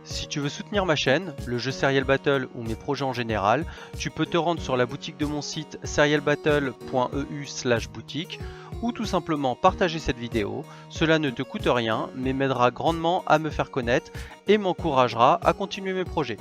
Si tu veux soutenir ma chaîne, le jeu Serial Battle ou mes projets en général, tu peux te rendre sur la boutique de mon site serialbattle.eu/boutique ou tout simplement partager cette vidéo. Cela ne te coûte rien mais m'aidera grandement à me faire connaître et m'encouragera à continuer mes projets.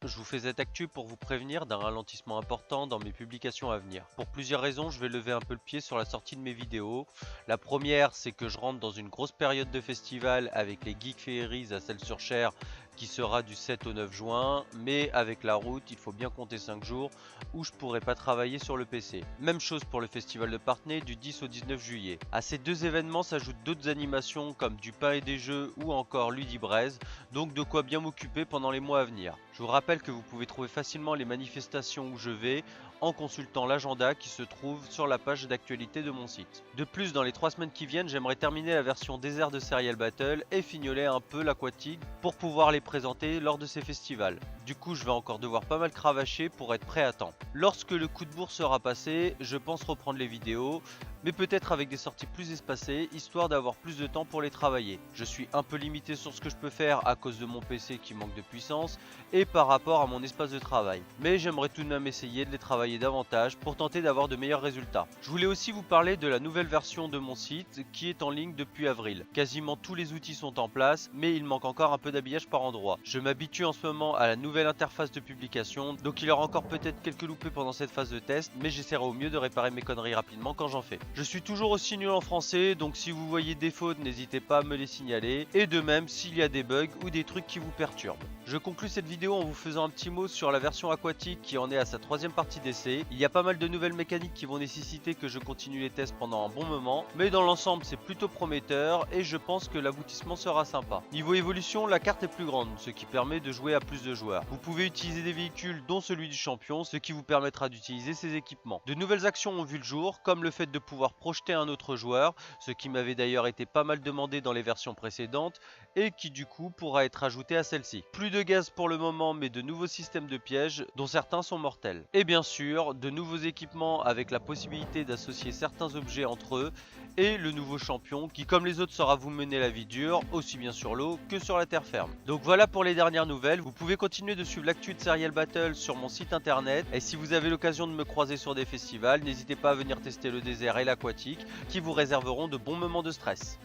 Je vous fais cette actu pour vous prévenir d'un ralentissement important dans mes publications à venir. Pour plusieurs raisons, je vais lever un peu le pied sur la sortie de mes vidéos. La première, c'est que je rentre dans une grosse période de festival avec les Geek Fairies à Celles-sur-Cher qui sera du 7 au 9 juin, mais avec la route, il faut bien compter 5 jours où je pourrai pas travailler sur le PC. Même chose pour le festival de Parthenay du 10 au 19 juillet. À ces deux événements s'ajoutent d'autres animations comme du pain et des jeux ou encore Ludibraise, donc de quoi bien m'occuper pendant les mois à venir. Je vous rappelle que vous pouvez trouver facilement les manifestations où je vais en consultant l'agenda qui se trouve sur la page d'actualité de mon site. De plus, dans les 3 semaines qui viennent, j'aimerais terminer la version désert de Serial Battle et fignoler un peu l'aquatique pour pouvoir les présenter lors de ces festivals. Du coup, je vais encore devoir pas mal cravacher pour être prêt à temps. Lorsque le coup de bourse sera passé, je pense reprendre les vidéos, mais peut-être avec des sorties plus espacées, histoire d'avoir plus de temps pour les travailler. Je suis un peu limité sur ce que je peux faire à cause de mon PC qui manque de puissance et par rapport à mon espace de travail. Mais j'aimerais tout de même essayer de les travailler davantage pour tenter d'avoir de meilleurs résultats. Je voulais aussi vous parler de la nouvelle version de mon site qui est en ligne depuis avril. Quasiment tous les outils sont en place, mais il manque encore un peu d'habillage par endroit. Je m'habitue en ce moment à la nouvelle interface de publication, donc il y aura encore peut-être quelques loupés pendant cette phase de test, mais j'essaierai au mieux de réparer mes conneries rapidement quand j'en fais. Je suis toujours aussi nul en français, donc si vous voyez des fautes, n'hésitez pas à me les signaler, et de même s'il y a des bugs ou des trucs qui vous perturbent. Je conclue cette vidéo en vous faisant un petit mot sur la version aquatique qui en est à sa 3e partie d'essai. Il y a pas mal de nouvelles mécaniques qui vont nécessiter que je continue les tests pendant un bon moment, mais dans l'ensemble c'est plutôt prometteur et je pense que l'aboutissement sera sympa. Niveau évolution, la carte est plus grande, ce qui permet de jouer à plus de joueurs. Vous pouvez utiliser des véhicules dont celui du champion, ce qui vous permettra d'utiliser ses équipements. De nouvelles actions ont vu le jour, comme le fait de pouvoir projeter un autre joueur, ce qui m'avait d'ailleurs été pas mal demandé dans les versions précédentes et qui du coup pourra être ajouté à celle-ci. Plus de gaz pour le moment, mais de nouveaux systèmes de pièges dont certains sont mortels. Et bien sûr, de nouveaux équipements avec la possibilité d'associer certains objets entre eux et le nouveau champion qui comme les autres saura vous mener la vie dure, aussi bien sur l'eau que sur la terre ferme. Donc voilà pour les dernières nouvelles, vous pouvez continuer de suivre l'actu de Serial Battle sur mon site internet et si vous avez l'occasion de me croiser sur des festivals, n'hésitez pas à venir tester le désert et l'aquatique qui vous réserveront de bons moments de stress.